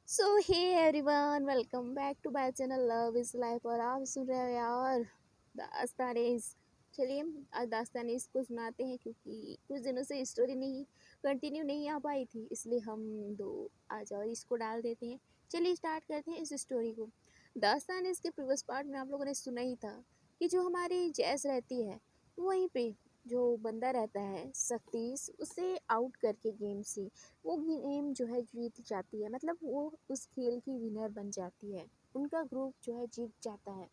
So hey everyone, welcome back to my channel love is life. और आप सुन रहे हो यार दास्तानेज़। चलिए आज दास्तानेज़ को सुनाते हैं, क्योंकि कुछ दिनों से स्टोरी नहीं कंटिन्यू नहीं आ पाई थी, इसलिए हम दो आज और इसको डाल देते हैं। चलिए स्टार्ट करते हैं इस स्टोरी को। दास्तानेज़ के प्रीवियस पार्ट में आप लोगों ने सुना ही था कि जो हमारी जैस रहती है वहीं पे जो बंदा रहता है सतीश, उसे आउट करके गेम से वो गेम जो है जीत जाती है। मतलब वो उस खेल की विनर बन जाती है, उनका ग्रुप जो है जीत जाता है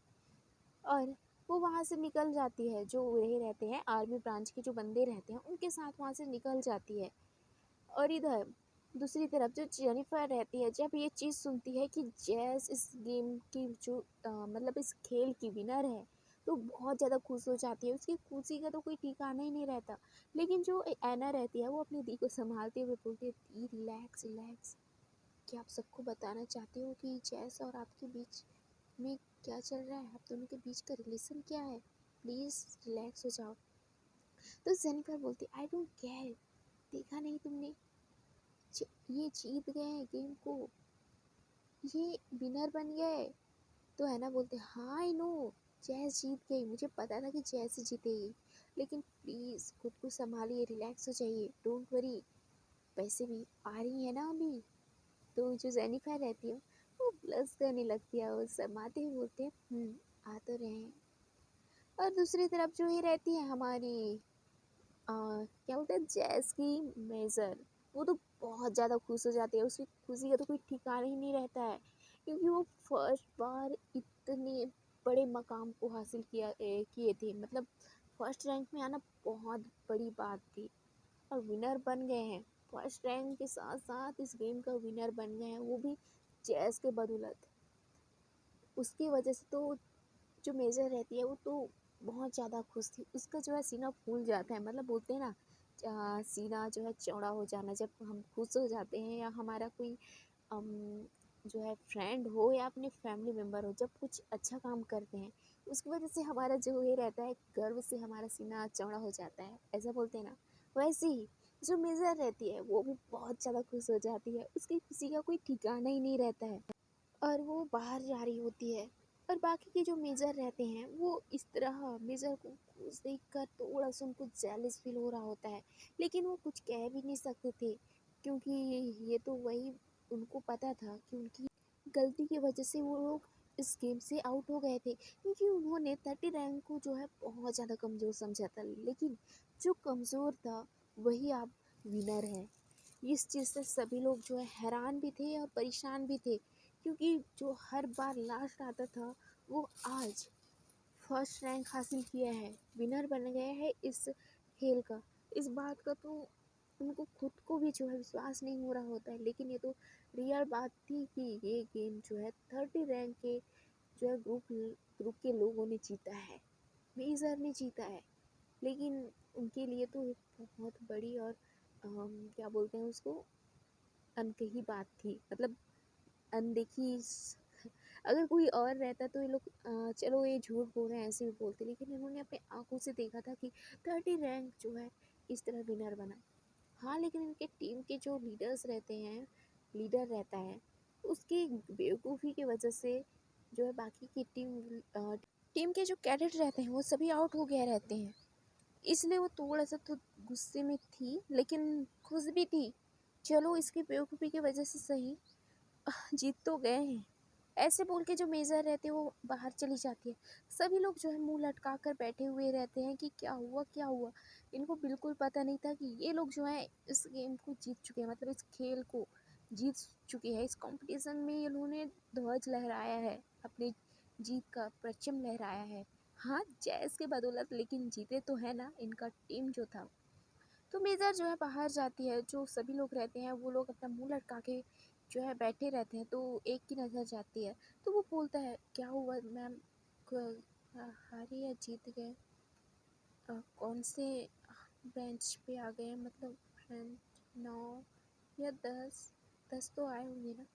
और वो वहाँ से निकल जाती है। जो रहे रहते हैं आर्मी ब्रांच के जो बंदे रहते हैं उनके साथ वहाँ से निकल जाती है। और इधर दूसरी तरफ जो जेनिफर रहती है, जब ये चीज़ सुनती है कि जैस इस गेम की जो मतलब इस खेल की विनर है, तो बहुत ज़्यादा खुश हो जाती है। उसकी खुशी का तो कोई ठिकाना ही नहीं रहता। लेकिन जो एना रहती है वो अपनी दी को संभालते हुए बोलती है, दी रिलैक्स रिलैक्स। क्या आप सबको बताना चाहते हो कि जैस और आपके बीच में क्या चल रहा है? आप दोनों के बीच का रिलेशन क्या है? प्लीज़ रिलैक्स हो जाओ। तो जेनिफर बोलती, आई डोंट केयर। देखा नहीं तुमने, ये जीत गए हैं गेम को, ये विनर बन गए। तो है ना बोलते, हाँ आई नो, जैस जीत गई, मुझे पता था कि जैस ही जीतेगी। लेकिन प्लीज़ खुद को संभालिए, रिलैक्स हो जाइए, डोंट वरी। पैसे भी आ रही है ना अभी। तो जो जेनिफर रहती है वो ब्लश करने लगती है और शर्माते हुए बोलते हैं, आ तो रहे हैं। और दूसरी तरफ जो ही रहती है हमारी क्या बोलते हैं जैस की मेजर, वो तो बहुत ज़्यादा खुश हो जाती है। उसकी खुशी का तो कोई ठिकाना ही नहीं रहता है, क्योंकि वो फर्स्ट बार इतने बड़े मकाम को हासिल किए थे। मतलब फर्स्ट रैंक में आना बहुत बड़ी बात थी और विनर बन गए हैं। फर्स्ट रैंक के साथ साथ इस गेम का विनर बन गए हैं, वो भी चेस के बदौलत। उसकी वजह से तो जो मेजर रहती है वो तो बहुत ज़्यादा खुश थी। उसका जो है सीना फूल जाता है। मतलब बोलते हैं ना, सीना जो है चौड़ा हो जाना, जब हम खुश हो जाते हैं या हमारा कोई अम, जो है फ्रेंड हो या अपने फैमिली मेम्बर हो, जब कुछ अच्छा काम करते हैं उसकी वजह से हमारा जो ये रहता है गर्व से हमारा सीना चौड़ा हो जाता है, ऐसा बोलते हैं ना। वैसे ही जो मेजर रहती है वो भी बहुत ज़्यादा खुश हो जाती है। उसकी खुशी का कोई ठिकाना ही नहीं रहता है और वो बाहर जा रही होती है। और बाकी के जो मेजर रहते हैं वो इस तरह मेजर को खुश देख कर थोड़ा सा उनको जेलस फील हो रहा होता है, लेकिन वो कुछ कह भी नहीं सकते थे, क्योंकि ये तो वही उनको पता था कि उनकी गलती की वजह से वो लोग इस गेम से आउट हो गए थे। क्योंकि उन्होंने 30 रैंक को जो है बहुत ज़्यादा कमज़ोर समझा था, लेकिन जो कमज़ोर था वही अब विनर है। इस चीज़ से सभी लोग जो है हैरान भी थे और परेशान भी थे, क्योंकि जो हर बार लास्ट आता था वो आज फर्स्ट रैंक हासिल किया है, विनर बन गया है इस खेल का। इस बात का तो उनको खुद को भी जो है विश्वास नहीं हो रहा होता है, लेकिन ये तो रियल बात थी कि ये गेम जो है 30 रैंक के जो है ग्रुप के लोगों ने जीता है, मेजर ने जीता है। लेकिन उनके लिए तो एक बहुत बड़ी और क्या बोलते हैं उसको, अनकही बात थी। मतलब अनदेखी अगर कोई और रहता तो ये लोग चलो ये झूठ बोल रहे हैं ऐसे भी बोलते, लेकिन इन्होंने अपने आंखों से देखा था कि 30 रैंक जो है इस तरह विनर बना। हाँ, लेकिन इनके टीम के जो लीडर्स रहते हैं, लीडर रहता है, उसकी बेवकूफ़ी की वजह से जो है बाकी की टीम के जो कैडेट रहते हैं वो सभी आउट हो गए रहते हैं। इसलिए वो थोड़ा सा तो गुस्से में थी, लेकिन खुश भी थी। चलो इसकी बेवकूफ़ी की वजह से सही जीत तो गए हैं, ऐसे बोल के जो मेजर रहते हैं वो बाहर चली जाती है। सभी लोग जो है मुंह लटका कर बैठे हुए रहते हैं कि क्या हुआ क्या हुआ। इनको बिल्कुल पता नहीं था कि ये लोग जो है इस गेम को जीत चुके हैं, मतलब इस खेल को जीत चुके हैं। इस कंपटीशन में इन्होंने ध्वज लहराया है, अपनी जीत का परचम लहराया है। हाँ, जैस के बदौलत, लेकिन जीते तो है ना इनका टीम जो था। तो मेजर जो है बाहर जाती है, जो सभी लोग रहते हैं वो लोग अपना मुंह लटका के जो है बैठे रहते हैं। तो एक की नज़र जाती है तो वो बोलता है, क्या हुआ मैम, हारे या जीत गए? कौन से बेंच पे आ गए? मतलब फ्रेंड 9 या 10, 10 तो आए होंगे ना,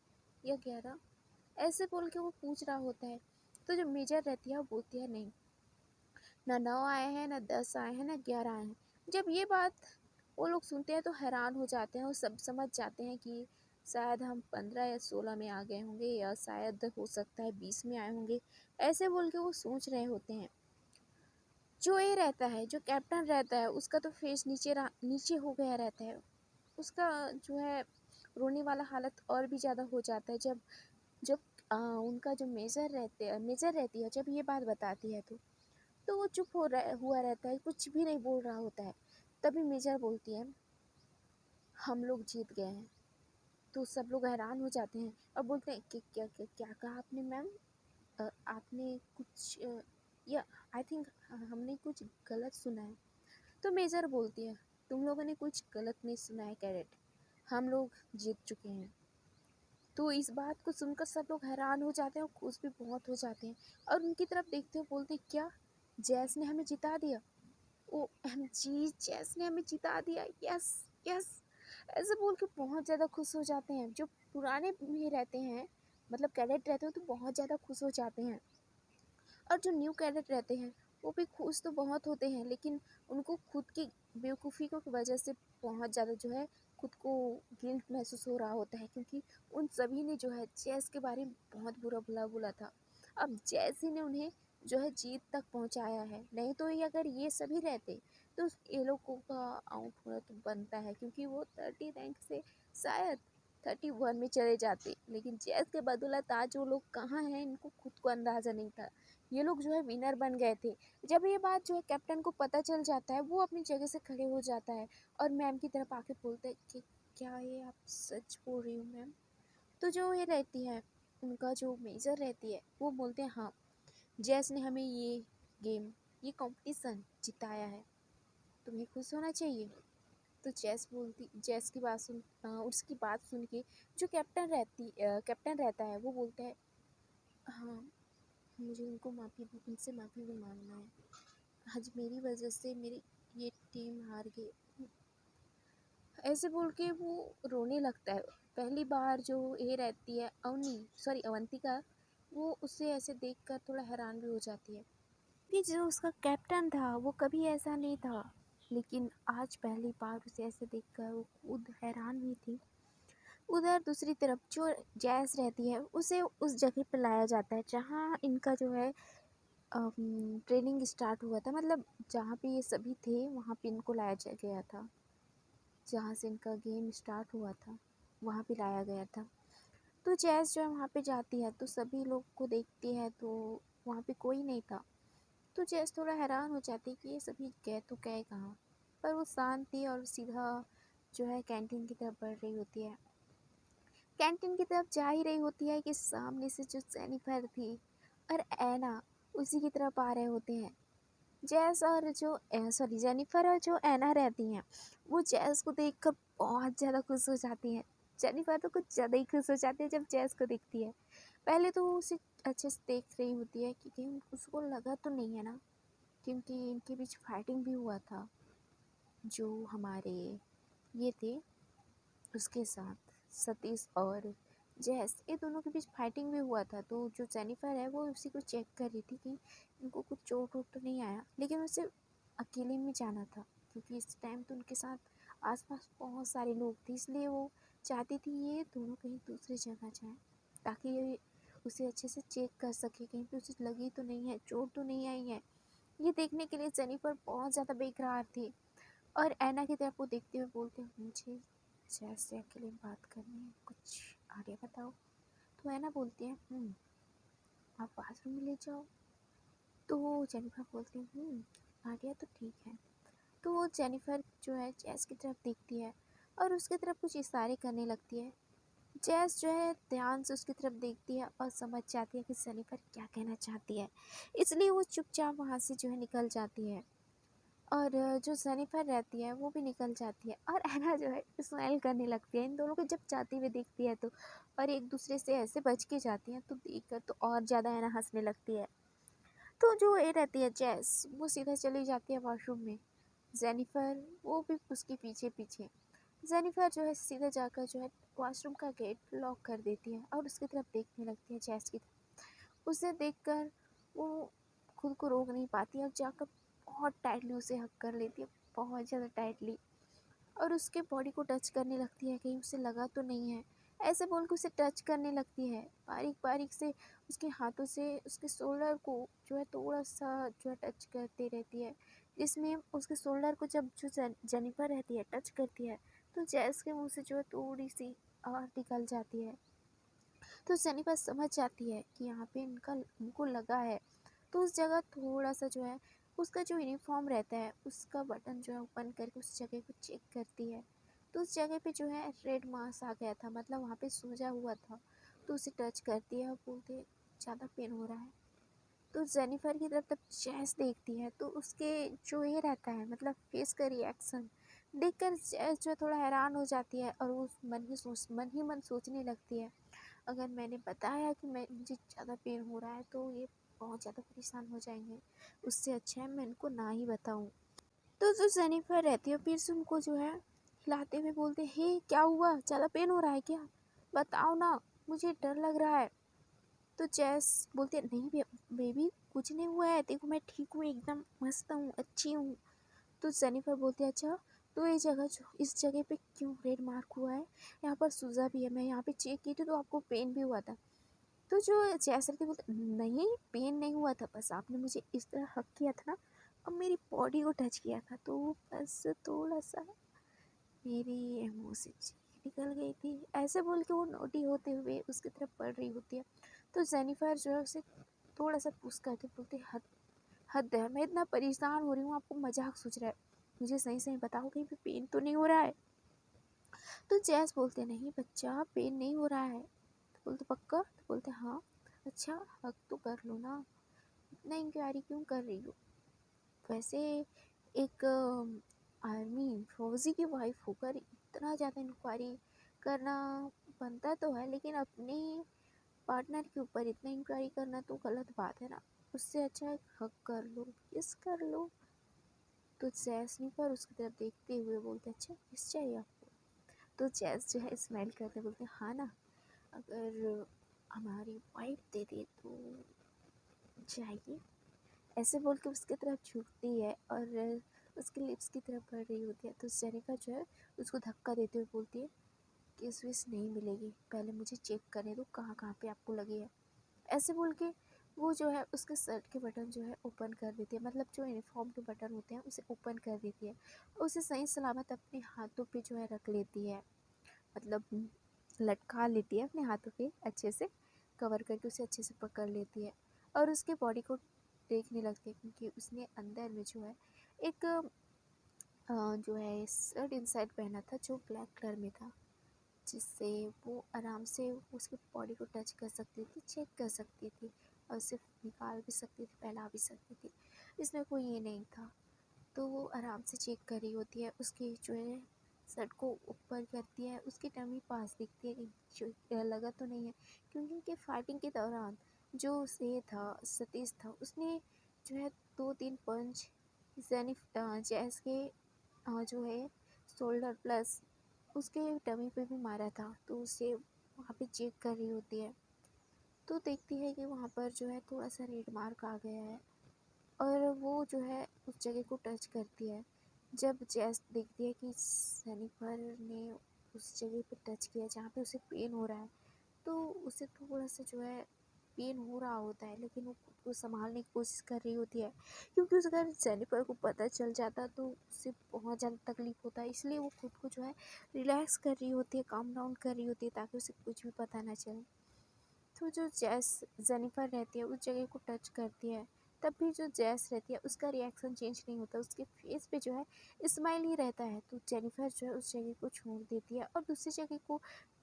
या 11, ऐसे बोल के वो पूछ रहा होता है। तो जो मेजर रहती है वो बोलती है, नहीं, ना 9 आए हैं, ना 10 आए हैं, ना 11 आए हैं। जब ये बात वो लोग सुनते हैं तो हैरान हो जाते हैं और सब समझ जाते हैं कि शायद हम 15 या 16 में आ गए होंगे, या शायद हो सकता है 20 में आए होंगे। ऐसे बोल के वो सोच रहे होते हैं। जो ये रहता है, जो कैप्टन रहता है, उसका तो फेस नीचे हो गया रहता है। उसका जो है रोने वाला हालत और भी ज़्यादा हो जाता है जब जब उनका जो मेजर रहती है, जब ये बात बताती है तो वो चुप हुआ रहता है, कुछ भी नहीं बोल रहा होता है। तभी मेजर बोलती है, हम लोग जीत गए हैं। तो सब लोग हैरान हो जाते हैं और बोलते हैं कि क्या क्या क्या कहा आपने मैम? आपने कुछ या आई थिंक हमने कुछ गलत सुना है। तो मेजर बोलती है, तुम लोगों ने कुछ गलत नहीं सुना है कैडेट, हम लोग जीत चुके हैं। तो इस बात को सुनकर सब लोग हैरान हो जाते हैं और खुश भी बहुत हो जाते हैं, और उनकी तरफ देखते हुए बोलते हैं, क्या जैस ने हमें जिता दिया? ओ एम जी, जैस ने हमें जिता दिया, यस यस। ऐसे बोल के बहुत ज़्यादा खुश हो जाते हैं। जो पुराने में रहते हैं, मतलब कैडेट रहते हैं, तो बहुत ज़्यादा खुश हो जाते हैं। और जो न्यू कैडेट रहते हैं वो भी खुश तो बहुत होते हैं, लेकिन उनको खुद की बेवकूफ़ी की वजह से बहुत ज़्यादा जो है खुद को गिल्ट महसूस हो रहा होता है, क्योंकि उन सभी ने जो है चेस के बारे में बहुत बुरा भला बोला था। अब जैस ही ने उन्हें जो है जीत तक पहुंचाया है, नहीं तो ये अगर ये सभी रहते तो ये लोगों का आउट होना तो बनता है, क्योंकि वो 30 रैंक से शायद 31 में चले जाते। लेकिन चेस के बदौलत आज वो लोग कहाँ हैं, इनको खुद को अंदाज़ा नहीं था। ये लोग जो है विनर बन गए थे। जब ये बात जो है कैप्टन को पता चल जाता है, वो अपनी जगह से खड़े हो जाता है और मैम की तरफ आके बोलते हैं कि क्या ये आप सच बोल रही हो मैम? तो जो ये रहती है, उनका जो मेजर रहती है, वो बोलते हैं हाँ, जैस ने हमें ये कंपटीशन जिताया है, तुम्हें खुश होना चाहिए। तो जैस की बात उसकी बात सुन के जो कैप्टन रहता है, वो बोलता है हाँ, मुझे उनसे माफ़ी भी मांगना है। आज मेरी वजह से मेरी ये टीम हार गई। ऐसे बोल के वो रोने लगता है। पहली बार जो ये रहती है अवंतिका, वो उसे ऐसे देखकर थोड़ा हैरान भी हो जाती है कि जो उसका कैप्टन था वो कभी ऐसा नहीं था, लेकिन आज पहली बार उसे ऐसे देखकर वो खुद हैरान हुई थी। उधर दूसरी तरफ जो जैस रहती है, उसे उस जगह पर लाया जाता है जहाँ इनका जो है ट्रेनिंग स्टार्ट हुआ था, मतलब जहाँ पे ये सभी थे वहाँ पे इनको गया था। जहाँ से इनका गेम स्टार्ट हुआ था वहाँ पे लाया गया था। तो जैस जो है वहाँ पे जाती है तो सभी लोग को देखती है, तो वहाँ पे कोई नहीं था। तो जैस थोड़ा हैरान हो जाती है कि ये सभी गए तो गए कहाँ। पर वो शांत थी और सीधा जो है कैंटीन की तरफ बढ़ रही होती है। कैंटीन की तरफ जा ही रही होती है कि सामने से जो जेनिफर थी और एना उसी की तरफ आ रहे होते हैं। जैस और जो जेनिफर और जो एना रहती हैं, वो जैस को देखकर बहुत ज़्यादा खुश हो जाती हैं। जेनिफर तो कुछ ज़्यादा ही खुश हो जाती है जब जैस को देखती है। पहले तो वो उसे अच्छे से देख रही होती है कि कहीं उसको लगा तो नहीं है ना, क्योंकि इनके बीच फाइटिंग भी हुआ था। जो हमारे ये थे उसके साथ सतीश और जैस, ये दोनों के बीच फाइटिंग भी हुआ था। तो जो जेनिफर है वो उसी को चेक कर रही थी कि इनको कुछ चोट वोट तो नहीं आया, लेकिन उसे अकेले में जाना था क्योंकि इस टाइम तो उनके साथ आसपास बहुत सारे लोग थे, इसलिए वो चाहती थी ये दोनों कहीं दूसरी जगह जाएं ताकि ये उसे अच्छे से चेक कर सके कहीं पे उसे लगी तो नहीं है, चोट तो नहीं आई है। ये देखने के लिए जेनिफर बहुत ज़्यादा बेकरार थी। और ऐना की तरफ वो देखते हुए बोलते हैं, मुझे जैसे अकेले बात करनी है, कुछ आइडिया बताओ। तो ऐना बोलती है, आप बाथरूम में ले जाओ। तो वो जेनिफर बोलती है, आइडिया तो ठीक है। तो वो जेनिफर जो है जैस की तरफ देखती है और उसकी तरफ कुछ इशारे करने लगती है। जैस जो है ध्यान से उसकी तरफ देखती है और समझ जाती है कि जेनिफर क्या कहना चाहती है, इसलिए वो चुपचाप वहाँ से जो है निकल जाती है। और जो जेनिफर रहती है वो भी निकल जाती है और ऐना जो है स्माइल करने लगती है इन दोनों को जब जाती हुई देखती है तो। और एक दूसरे से ऐसे बच के जाती हैं तो देखकर तो और ज़्यादा ऐना हंसने लगती है। तो जो ये रहती है जैस, वो सीधा चली जाती है वॉशरूम में। जेनिफर वो भी उसके पीछे पीछे। जेनिफर जो है सीधा जाकर जो है वॉशरूम का गेट लॉक कर देती है और उसकी तरफ देखने लगती है जैस की तरफ। उसे देखकर वो खुद को रोक नहीं पाती और जाकर बहुत टाइटली उसे हग कर लेती है, बहुत ज़्यादा टाइटली। और उसके बॉडी को टच करने लगती है, कहीं उसे लगा तो नहीं है। ऐसे बोल के उसे टच करने लगती है, बारीक बारीक से उसके हाथों से उसके शोल्डर को जो है थोड़ा सा जो है टच करती रहती है, जिसमें उसके शोल्डर को जब जो जेनिफर रहती है टच करती है तो जैस के मुंह से जो है थोड़ी सी आवाज़ निकल जाती है। तो जेनिफर समझ जाती है कि यहाँ पे इनका उनको लगा है। तो उस जगह थोड़ा सा जो है उसका जो यूनिफॉर्म रहता है उसका बटन जो है ओपन करके उस जगह को चेक करती है। तो उस जगह पे जो है रेड मार्क्स आ गया था, मतलब वहाँ पे सूजा हुआ था। तो उसे टच करती है और बोलती है ज़्यादा पेन हो रहा है। तो जेनिफर की तरफ तब जैस देखती है तो उसके जो ये रहता है मतलब फेस का रिएक्शन देखकर जैस जो है थोड़ा हैरान हो जाती है और वो मन ही मन सोचने लगती है, अगर मैंने बताया कि मुझे ज़्यादा पेन हो रहा है तो ये बहुत ज़्यादा परेशान हो जाएंगे, उससे अच्छा है मैं इनको ना ही बताऊं। तो जो जेनिफर रहती है फिर से उनको जो है हिलाते हुए बोलते, हे क्या हुआ, ज़्यादा पेन हो रहा है क्या, बताओ ना, मुझे डर लग रहा है। तो जैस बोलते, नहीं बेबी कुछ नहीं हुआ है, देखो मैं ठीक हूँ, एकदम मस्त हूँ, अच्छी हूँ। तो जेनिफर बोलती है, अच्छा तो ये जगह जो इस जगह पे क्यों रेड मार्क हुआ है, यहाँ पर सूजा भी है, मैं यहाँ पे चेक की थी तो आपको पेन भी हुआ था। तो जो जैसे थे बोलते, नहीं पेन नहीं हुआ था, बस आपने मुझे इस तरह हक किया था ना और मेरी बॉडी को टच किया था तो बस थोड़ा सा मेरी मुँह से चीख निकल गई थी। ऐसे बोल के वो नोटी होते हुए उसकी तरफ बढ़ रही होती है। तो जेनिफर जो है उसे थोड़ा सा पुश करके बोलती, हद हद है, मैं इतना परेशान हो रही हूँ, आपको मजाक सूझ रहा है, मुझे सही सही बताओ कहीं पे पेन तो नहीं हो रहा है। तो जैस बोलते, नहीं बच्चा पेन नहीं हो रहा है। तो बोलते पक्का, तो बोलते हाँ। अच्छा हक तो कर लो ना, इतना इंक्वायरी क्यों कर रही हो, वैसे एक आर्मी फौजी की वाइफ होकर इतना ज़्यादा इंक्वायरी करना बनता तो है, लेकिन अपने पार्टनर के ऊपर इतना इंक्वायरी करना तो गलत बात है ना, उससे अच्छा है हक कर लो, किस कर लो। तो जैस्मी पर उसकी तरफ देखते हुए बोलते, अच्छा किस चाहिए आपको। तो जैस जो है स्माइल करते बोलते, हाँ ना, अगर हमारी वाइफ दे दे तो चाहिए। ऐसे बोल के उसकी तरफ झुकती है और उसके लिप्स की तरफ बढ़ रही होती है। तो जेनिफर जो है उसको धक्का देते हुए बोलती है, किस विस नहीं मिलेगी, पहले मुझे चेक करने दो कहाँ कहाँ पे आपको लगी है। ऐसे बोल के वो जो है उसके शर्ट के बटन जो है ओपन कर देती है, मतलब जो यूनिफॉर्म के बटन होते हैं उसे ओपन कर देती है और उसे सही सलामत अपने हाथों पे जो है रख लेती है, मतलब लटका लेती है अपने हाथों पे, अच्छे से कवर करके उसे अच्छे से पकड़ लेती है और उसके बॉडी को देखने लगती है, क्योंकि उसने अंदर में जो है एक जो है शर्ट इनसाइड पहना था जो ब्लैक कलर में था, जिससे वो आराम से उसकी बॉडी को टच कर सकती थी, चेक कर सकती थी और उसे निकाल भी सकती थी, फैला भी सकती थी। इसमें कोई ये नहीं था। तो वो आराम से चेक कर रही होती है, उसकी जो है शर्ट को ऊपर करती है, उसकी टमी पास दिखती है कि जो लगा तो नहीं है, क्योंकि उनके फाइटिंग के दौरान जो ये था सतीश था उसने जो है 2-3 पंच जैस के जो है शोल्डर प्लस उसके टमी पे भी मारा था। तो उसे वहाँ पे चेक कर रही होती है तो देखती है कि वहाँ पर जो है थोड़ा सा रेड मार्क आ गया है और वो जो है उस जगह को टच करती है। जब जैस देखती है कि जेनिफर ने उस जगह पे टच किया जहाँ पे उसे पेन हो रहा है, तो उसे थोड़ा सा जो है पेन हो रहा होता है, लेकिन वो खुद को संभालने की कोशिश कर रही होती है, क्योंकि उस अगर जेनिफर को पता चल जाता तो उसे बहुत ज़्यादा तकलीफ होता है, इसलिए वो खुद को जो है रिलैक्स कर रही होती है, काम डाउन कर रही होती है ताकि उसे कुछ भी पता ना चले। तो जो जेनिफर रहती है उस जगह को टच करती है, तब भी जो जैस रहती है उसका रिएक्शन चेंज नहीं होता, उसके फेस पे जो है स्माइल ही रहता है। तो जेनिफर जो है उस जगह को छोड़ देती है और दूसरी जगह को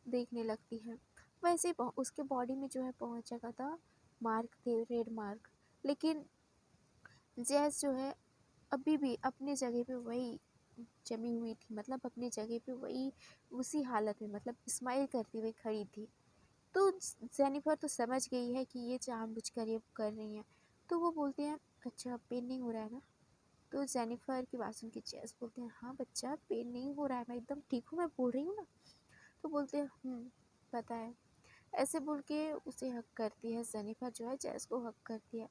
देखने लगती है। वैसे ही उसके बॉडी में जो है बहुत जगह था मार्क थे, रेड मार्क, लेकिन जैस जो है अभी भी अपनी जगह पे वही जमी हुई थी, मतलब अपनी जगह पे वही उसी हालत में मतलब स्माइल करती हुई खड़ी थी। तो जेनिफर तो समझ गई है कि ये जानबूझकर ये कर रही हैं, तो वो बोलती हैं, अच्छा पेन नहीं हो रहा है ना। तो जेनिफर की बात सुन के जैस बोलते हैं, हाँ बच्चा पेन नहीं हो रहा है, मैं एकदम ठीक हूँ, मैं बोल रही हूँ ना। तो बोलते हैं पता है। ऐसे बोल के उसे हक करती है, जेनिफर जो है जैस को हक करती है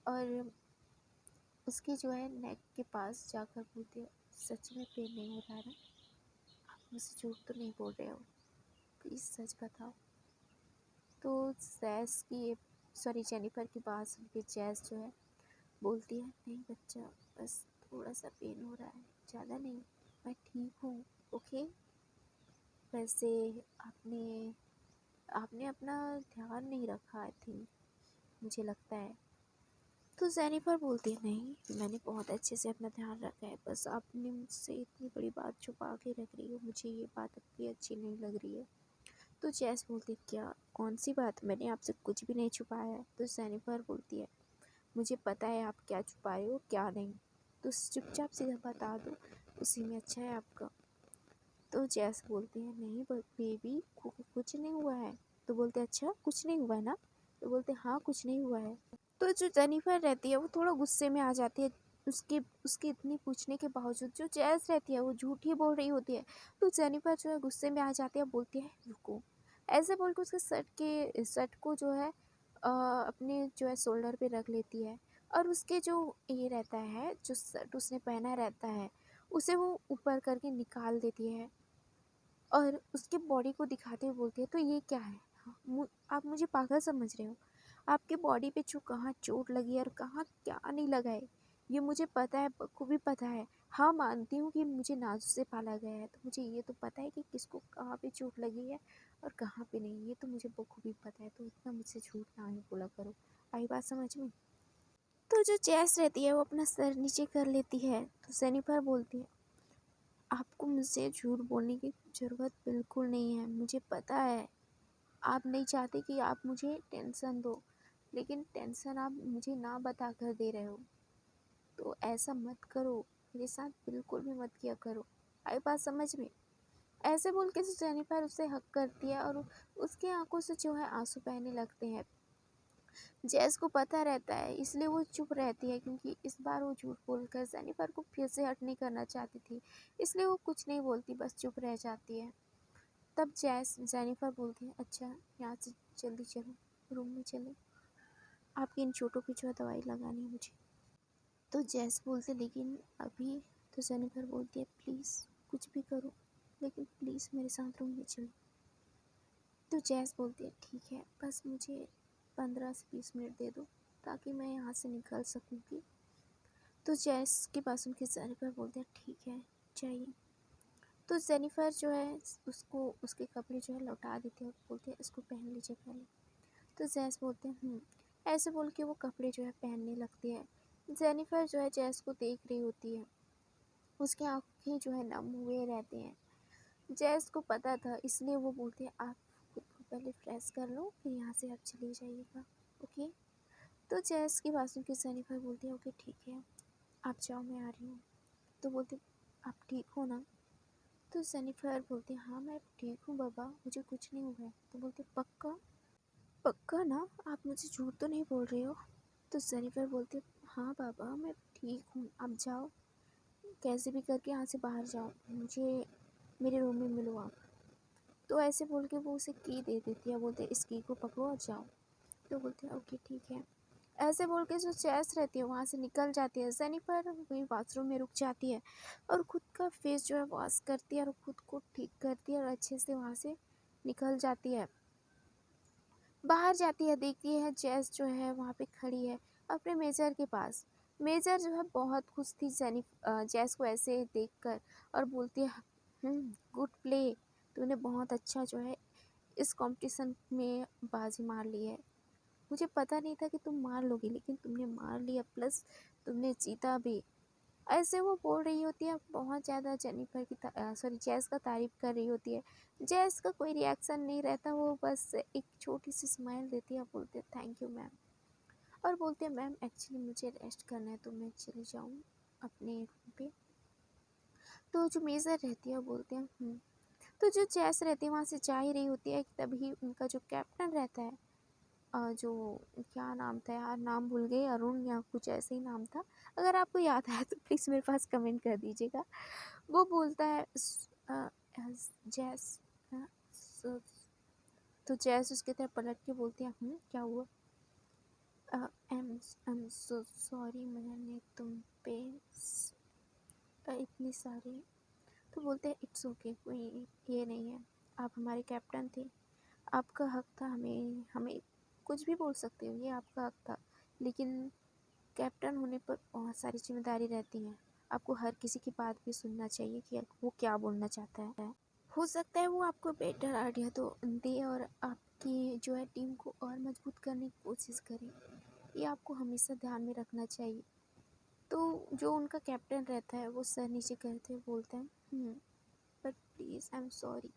और उसकी जो है नेक के पास जाकर बोलती है, सच में पेन नहीं हो रहा है ना, आप मुझसे झूठ तो नहीं बोल रहे हो। प्लीज़ सच बताओ। तो जैस की जेनिफर की बात सुन के जैस जो है बोलती है, नहीं बच्चा, बस थोड़ा सा पेन हो रहा है, ज़्यादा नहीं, मैं ठीक हूँ। ओके। वैसे आपने आपने अपना ध्यान नहीं रखा आई थिंक, मुझे लगता है। तो जेनिफर बोलती है, नहीं मैंने बहुत अच्छे से अपना ध्यान रखा है, बस आपने मुझसे इतनी बड़ी बात छुपा के रख रही हो, मुझे ये बात आपकी अच्छी नहीं लग रही है। तो जैस बोलती है, क्या, कौन सी बात, मैंने आपसे कुछ भी नहीं छुपाया है। तो जेनिफर बोलती है, मुझे पता है आप क्या छुपा रहे हो क्या नहीं, तो चुपचाप सीधा बता दो, उसी में अच्छा है आपका। तो जैस बोलती है, नहीं बेबी, कुछ नहीं हुआ है। तो बोलते, अच्छा कुछ नहीं हुआ है ना। तो बोलते, हाँ कुछ नहीं हुआ है। तो जो जेनिफर रहती है वो थोड़ा गुस्से में आ जाती है, उसके उसके इतनी पूछने के बावजूद जो जैस रहती है वो झूठ ही बोल रही होती है। तो जेनिफर जो है गुस्से में आ जाती है, बोलती है रुको, ऐसे बोल के उसके शर्ट को जो है अपने जो है शोल्डर पे रख लेती है, और उसके जो ये रहता है, जो शर्ट उसने पहना रहता है, उसे वो ऊपर करके निकाल देती है और उसके बॉडी को दिखाते हुए बोलती है, तो ये क्या है? हाँ, आप मुझे पागल समझ रहे हो? आपके बॉडी पे कहाँ चोट लगी है और कहाँ क्या नहीं लगा है, ये मुझे पता है, बखूबी पता है। हाँ मानती हूँ कि मुझे नाजुक से पाला गया है, तो मुझे ये तो पता है कि किसको कहाँ पे चोट लगी है और कहाँ पे नहीं, ये तो मुझे बखूबी पता है। तो इतना मुझसे झूठ ना ही बोला करो। आई बात समझ में? तो जो चेस रहती है वो अपना सर नीचे कर लेती है। तो जेनिफर बोलती है, आपको मुझसे झूठ बोलने की ज़रूरत बिल्कुल नहीं है, मुझे पता है आप नहीं चाहते कि आप मुझे टेंशन दो, लेकिन टेंशन आप मुझे ना बता कर दे रहे हो, तो ऐसा मत करो, मेरे साथ बिल्कुल भी मत किया करो। आई बात समझ में? ऐसे बोल के जेनिफर उसे हक करती है और उसकी आंखों से जो है आंसू बहने लगते हैं। जैस को पता रहता है, इसलिए वो चुप रहती है, क्योंकि इस बार वो झूठ बोलकर जेनिफर को फिर से हर्ट नहीं करना चाहती थी, इसलिए वो कुछ नहीं बोलती, बस चुप रह जाती है। तब जेनिफर बोलती है, अच्छा यहाँ से जल्दी चलो, रूम में चलो, आपकी इन चोटों की जो है दवाई लगानी है मुझे। तो जैस बोलते, लेकिन अभी। तो जेनिफर बोलती है, प्लीज़ कुछ भी करो, लेकिन प्लीज़ मेरे साथ रूम में चलो। तो जैस बोलती है, ठीक है, बस मुझे 15 से 20 मिनट दे दो, ताकि मैं यहाँ से निकल सकूँगी। तो जैस के पास उनके जेनिफर बोलते हैं, ठीक है चाहिए। तो जेनिफर जो है उसको उसके कपड़े जो है लौटा देते हैं और बोलते हैं, इसको पहन लीजिए पहले। तो जैस बोलते हैं, ऐसे बोल के वो कपड़े जो है पहनने लगती है। जेनिफर जो है जैस को देख रही होती है, उसकी आंखें जो है नम हुए रहते हैं। जैस को पता था, इसलिए वो बोलते हैं, आप खुद को पहले फ्रेश कर लो, फिर यहाँ से आप चले जाइएगा। ओके। तो जैस की बात सुन के जेनिफर बोलती है, ओके ठीक है, आप जाओ, मैं आ रही हूँ। तो बोलते, आप ठीक हो ना? तो जेनिफर बोलती है, हाँ मैं ठीक हूँ बाबा, मुझे कुछ नहीं हुआ है। तो बोलते, पक्का? पक्का ना, आप मुझे झूठ तो नहीं बोल रहे हो? तो जेनिफर बोलती है, हाँ बाबा मैं ठीक हूँ, आप जाओ, कैसे भी करके यहाँ से बाहर जाओ, मुझे मेरे रूम में मिलो आप। तो ऐसे बोल के वो उसे की दे देती है, बोलते इस की को पकड़ो और जाओ। तो बोलते हैं, ओके ठीक है। ऐसे बोल के जो चेस रहती है वहाँ से निकल जाती है। जेनिफर वही बाथरूम में रुक जाती है और खुद का फेस जो है वॉश करती है और खुद को ठीक करती है और अच्छे से वहाँ से निकल जाती है। बाहर जाती है, देखती है जैस जो है वहाँ पे खड़ी है अपने मेजर के पास। मेजर जो है बहुत खुश थी जैस को ऐसे देखकर, और बोलती है, गुड प्ले, तूने बहुत अच्छा जो है इस कंपटीशन में बाजी मार ली है। मुझे पता नहीं था कि तुम मार लोगी, लेकिन तुमने मार लिया, प्लस तुमने जीता भी। ऐसे वो बोल रही होती है, बहुत ज़्यादा जेनिफर की जैस का तारीफ़ कर रही होती है। जैस का कोई रिएक्शन नहीं रहता, वो बस एक छोटी सी स्माइल देती है, बोलते हैं थैंक यू मैम, और बोलते हैं मैम एक्चुअली मुझे रेस्ट करना है, तो मैं चली जाऊँ अपने रूम पे। तो जो मेजर रहती है वो बोलते हैं तो जो जैस रहती है वहाँ से जा ही रही होती है, तभी उनका जो कैप्टन रहता है, जो क्या नाम था यार, नाम भूल गई, अरुण या कुछ ऐसे ही नाम था, अगर आपको याद आया तो प्लीज़ मेरे पास कमेंट कर दीजिएगा। वो बोलता है, जैस, अ, स- तो जैस उसके तरफ पलट के बोलती है, क्या हुआ? आई एम सो सॉरी, मैंने तुम पे इतनी सारी। तो बोलते हैं, इट्स ओके, कोई ये नहीं है। आप हमारे कैप्टन थे, आपका हक था हमें हमें कुछ भी बोल सकते हो, ये आपका हक था। लेकिन कैप्टन होने पर बहुत सारी जिम्मेदारी रहती हैं। आपको हर किसी की बात भी सुनना चाहिए कि वो क्या बोलना चाहता है। हो सकता है वो आपको बेटर आइडिया तो दे और आपकी जो है टीम को और मजबूत करने की कोशिश करे। ये आपको हमेशा ध्यान में रखना चाहिए। तो जो उनका कैप्टन रहता है वो सर नीचे करते हुए बोलता है, but please I am sorry.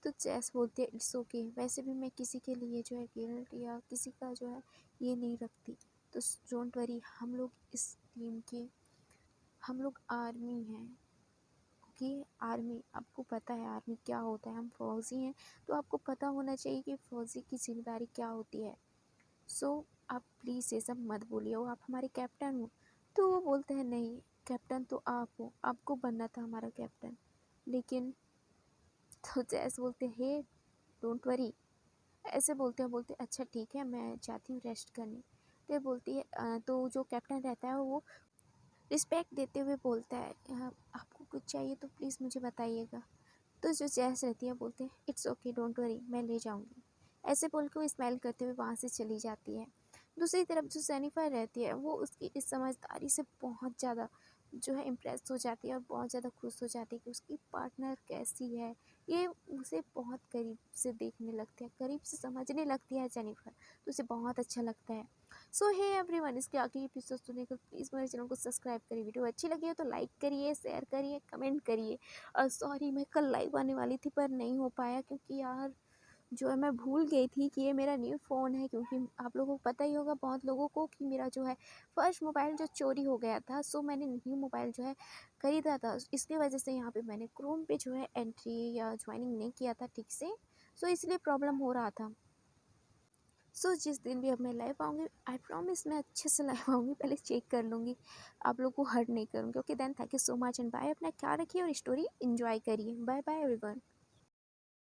तो जैस बोलती है इट्स ओके। वैसे भी मैं किसी के लिए जो है गिल्ट या किसी का जो है ये नहीं रखती। तो डोंट वरी, हम लोग इस टीम के हम लोग आर्मी हैं। कि आर्मी, आपको पता है आर्मी क्या होता है, हम फौजी हैं। तो आपको पता होना चाहिए कि फौजी की जिम्मेदारी क्या होती है। सो आप प्लीज़ ये सब मत बोलिए, वो आप हमारे कैप्टन हो। तो वो बोलते हैं नहीं, कैप्टन तो आप हो, आपको बनना था हमारा कैप्टन। लेकिन तो जैस बोलते हैं हे डोंट वरी, ऐसे बोलते अच्छा ठीक है मैं जाती हूँ रेस्ट करने। तो ये बोलती है तो जो कैप्टन रहता है वो रिस्पेक्ट देते हुए बोलता है, आपको कुछ चाहिए तो प्लीज़ मुझे बताइएगा। तो जो जैस रहती है बोलते हैं इट्स ओके डोंट वरी, मैं ले जाऊँगी। ऐसे बोल के वो स्माइल करते हुए वहाँ से चली जाती है। दूसरी तरफ जो जेनिफर रहती है वो उसकी इस समझदारी से बहुत ज़्यादा जो है इम्प्रेस हो जाती है और बहुत ज़्यादा खुश हो जाती है कि उसकी पार्टनर कैसी है। ये उसे बहुत करीब से देखने लगती है, करीब से समझने लगती है जेनिफर। तो उसे बहुत अच्छा लगता है। सो हे एवरीवन, इसके आगे एपिसोड सुनने को प्लीज़ मेरे चैनल को सब्सक्राइब करिए। वीडियो अच्छी लगी हो तो लाइक करिए, शेयर करिए, कमेंट करिए। सॉरी, मैं कल लाइव आने वाली थी पर नहीं हो पाया क्योंकि यार जो है मैं भूल गई थी कि ये मेरा न्यू फ़ोन है। क्योंकि आप लोगों को पता ही होगा बहुत लोगों को कि मेरा जो है फर्स्ट मोबाइल जो चोरी हो गया था। सो मैंने न्यू मोबाइल जो है ख़रीदा था। इसकी वजह से यहाँ पे मैंने क्रोम पे जो है एंट्री या ज्वाइनिंग नहीं किया था ठीक से। सो इसलिए प्रॉब्लम हो रहा था। सो जिस दिन भी अब मैं लाइव आऊँगी आई प्रॉमिस मैं अच्छे से लाइव आऊँगी, पहले चेक कर लूँगी, आप लोग को हर्ट नहीं करूँगी। Okay then, thank you so much and bye. अपना ख्याल रखिए और स्टोरी इन्जॉय करिए। Bye bye everyone.